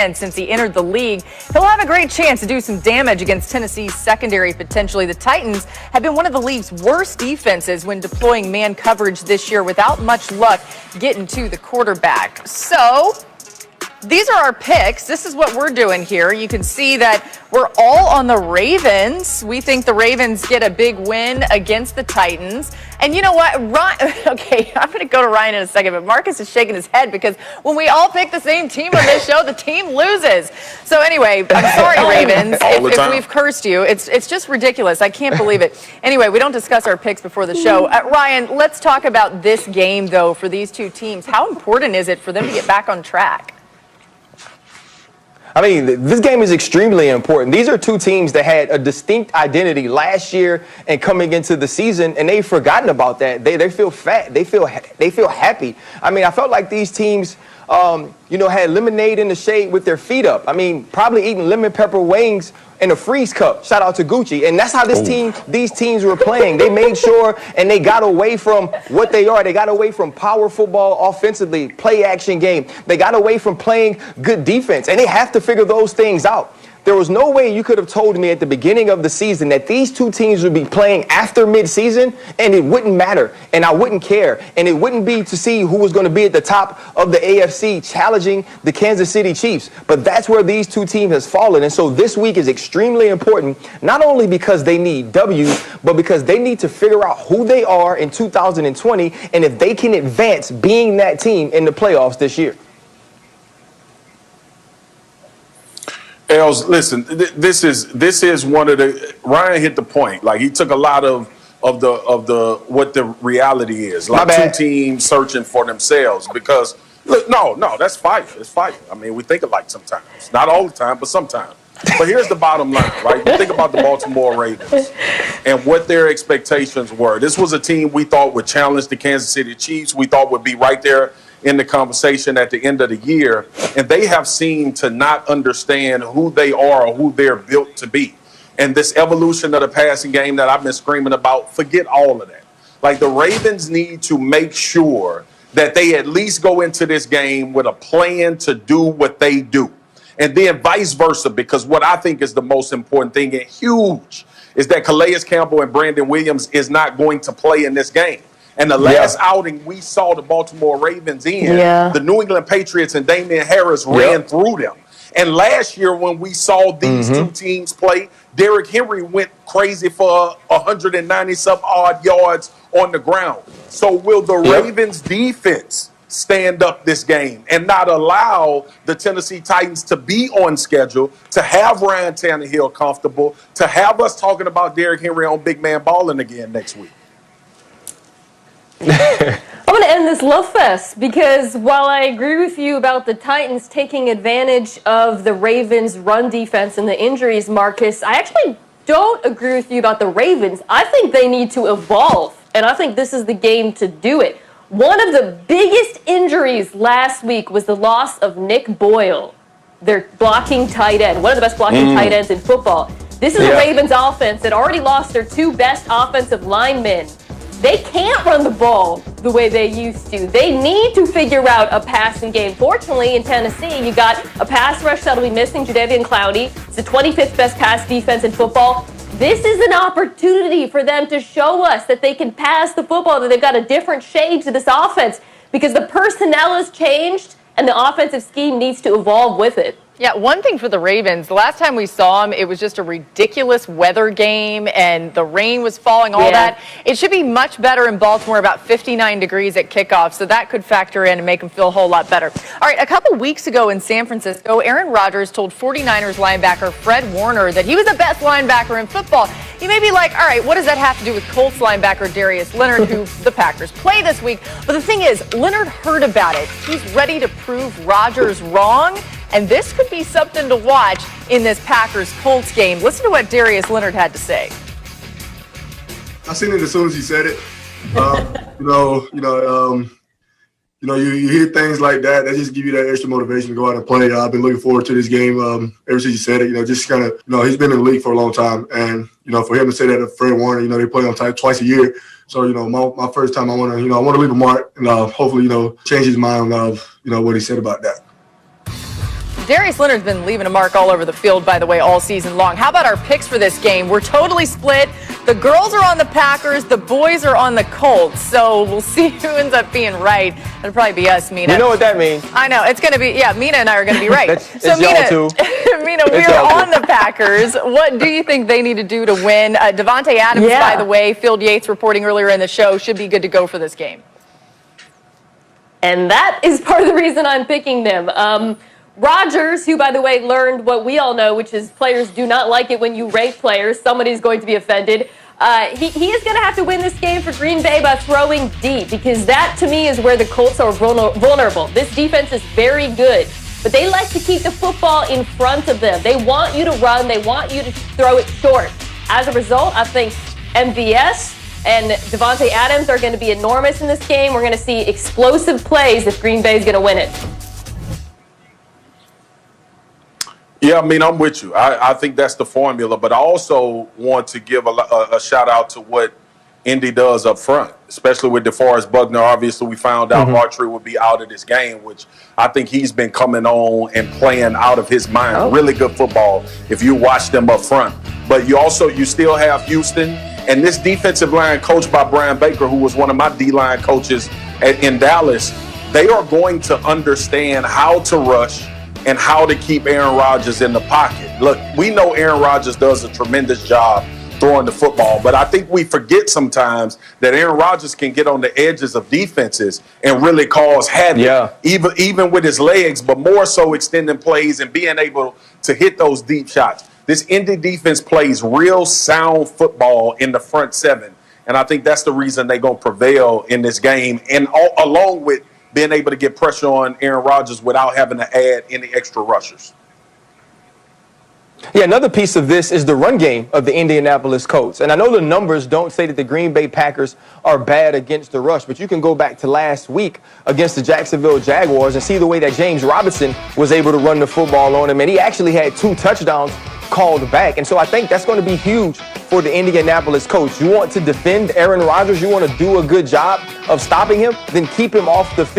And since he entered the league, he'll have a great chance to do some damage against Tennessee's secondary potentially. The Titans have been one of the league's worst defenses when deploying man coverage this year without much luck getting to the quarterback. So these are our picks. This is what we're doing here. You can see that we're all on the Ravens. We think the Ravens get a big win against the Titans. And you know what? Okay, I'm going to go to Ryan in a second, but Marcus is shaking his head because when we all pick the same team on this show, the team loses. So anyway, I'm sorry, Ravens, if we've cursed you. It's just ridiculous. I can't believe it. Anyway, we don't discuss our picks before the show. Ryan, let's talk about this game, though, for these two teams. How important is it for them to get back on track? I mean, this game is extremely important. These are two teams that had a distinct identity last year and coming into the season, and they've forgotten about that. They feel fat. They feel happy. I mean, I felt like these teams, had lemonade in the shade with their feet up. I mean, probably eating lemon pepper wings in a freeze cup. Shout out to Gucci. And that's how these teams were playing. They made sure and they got away from what they are. They got away from power football offensively, play action game. They got away from playing good defense. And they have to figure those things out. There was no way you could have told me at the beginning of the season that these two teams would be playing after midseason and it wouldn't matter and I wouldn't care and it wouldn't be to see who was going to be at the top of the AFC challenging the Kansas City Chiefs. But that's where these two teams has fallen. And so this week is extremely important, not only because they need W's, but because they need to figure out who they are in 2020 and if they can advance being that team in the playoffs this year. Els, listen, this is one of the Ryan hit the point. Like he took a lot of the what the reality is. Like two teams searching for themselves because look, no, that's fire. It's fire. I mean, we think alike sometimes. Not all the time, but sometimes. But here's the bottom line, right? You think about the Baltimore Ravens and what their expectations were. This was a team we thought would challenge the Kansas City Chiefs. We thought would be right there in the conversation at the end of the year, and they have seemed to not understand who they are or who they're built to be. And this evolution of the passing game that I've been screaming about, forget all of that. Like the Ravens need to make sure that they at least go into this game with a plan to do what they do. And then vice versa, because what I think is the most important thing and huge is that Calais Campbell and Brandon Williams is not going to play in this game. And the last outing we saw the Baltimore Ravens in, the New England Patriots and Damian Harris ran through them. And last year when we saw these two teams play, Derrick Henrry went crazy for 190-some odd yards on the ground. So will the Ravens defense stand up this game and not allow the Tennessee Titans to be on schedule, to have Ryan Tannehill comfortable, to have us talking about Derrick Henrry on big man balling again next week? I'm going to end this love fest because while I agree with you about the Titans taking advantage of the Ravens' run defense and the injuries, Marcus, I actually don't agree with you about the Ravens. I think they need to evolve, and I think this is the game to do it. One of the biggest injuries last week was the loss of Nick Boyle, their blocking tight end, one of the best blocking tight ends in football. This is a Ravens offense that already lost their two best offensive linemen. They can't run the ball the way they used to. They need to figure out a passing game. Fortunately, in Tennessee, you got a pass rush that'll be missing Jadeveon Clowney. It's the 25th best pass defense in football. This is an opportunity for them to show us that they can pass the football, that they've got a different shade to this offense because the personnel has changed and the offensive scheme needs to evolve with it. Yeah, one thing for the Ravens, the last time we saw them, it was just a ridiculous weather game and the rain was falling, all that. It should be much better in Baltimore, about 59 degrees at kickoff, so that could factor in and make them feel a whole lot better. All right, a couple weeks ago in San Francisco, Aaron Rodgers told 49ers linebacker Fred Warner that he was the best linebacker in football. You may be like, all right, what does that have to do with Colts linebacker Darius Leonard, who the Packers play this week? But the thing is, Leonard heard about it. He's ready to prove Rodgers wrong. And this could be something to watch in this Packers-Colts game. Listen to what Darius Leonard had to say. I seen it as soon as he said it. You hear things like that. That just give you that extra motivation to go out and play. I've been looking forward to this game ever since he said it. Just kind of, he's been in the league for a long time. And, for him to say that to Fred Warner, they play on twice a year. So, my first time I want to leave a mark and hopefully, change his mind of, what he said about that. Darius Leonard's been leaving a mark all over the field, by the way, all season long. How about our picks for this game? We're totally split. The girls are on the Packers. The boys are on the Colts. So we'll see who ends up being right. It'll probably be us, Mina. You know what that means? I know. It's going to be, yeah, Mina and I are going to be right. So Mina, y'all too. Mina, we are on the Packers. What do you think they need to do to win? Devontae Adams, by the way, Field Yates reporting earlier in the show, should be good to go for this game. And that is part of the reason I'm picking them. Rodgers, who, by the way, learned what we all know, which is players do not like it when you rank players. Somebody's going to be offended. He is going to have to win this game for Green Bay by throwing deep, because that, to me, is where the Colts are vulnerable. This defense is very good, but they like to keep the football in front of them. They want you to run. They want you to throw it short. As a result, I think MVS and Devontae Adams are going to be enormous in this game. We're going to see explosive plays if Green Bay is going to win it. Yeah, I mean, I'm with you. I think that's the formula, but I also want to give a shout out to what Indy does up front, especially with DeForest Buckner. Obviously, we found out Archery would be out of this game, which I think he's been coming on and playing out of his mind. Really good football if you watch them up front. But you still have Houston, and this defensive line coached by Brian Baker, who was one of my D-line coaches in Dallas. They are going to understand how to rush and how to keep Aaron Rodgers in the pocket. Look, we know Aaron Rodgers does a tremendous job throwing the football, but I think we forget sometimes that Aaron Rodgers can get on the edges of defenses and really cause havoc, even with his legs, but more so extending plays and being able to hit those deep shots. This Indy defense plays real sound football in the front seven, and I think that's the reason they're going to prevail in this game, and along with being able to get pressure on Aaron Rodgers without having to add any extra rushers. Yeah, another piece of this is the run game of the Indianapolis Colts. And I know the numbers don't say that the Green Bay Packers are bad against the rush, but you can go back to last week against the Jacksonville Jaguars and see the way that James Robinson was able to run the football on him. And he actually had 2 touchdowns called back. And so I think that's going to be huge for the Indianapolis Colts. You want to defend Aaron Rodgers, you want to do a good job of stopping him, then keep him off the field.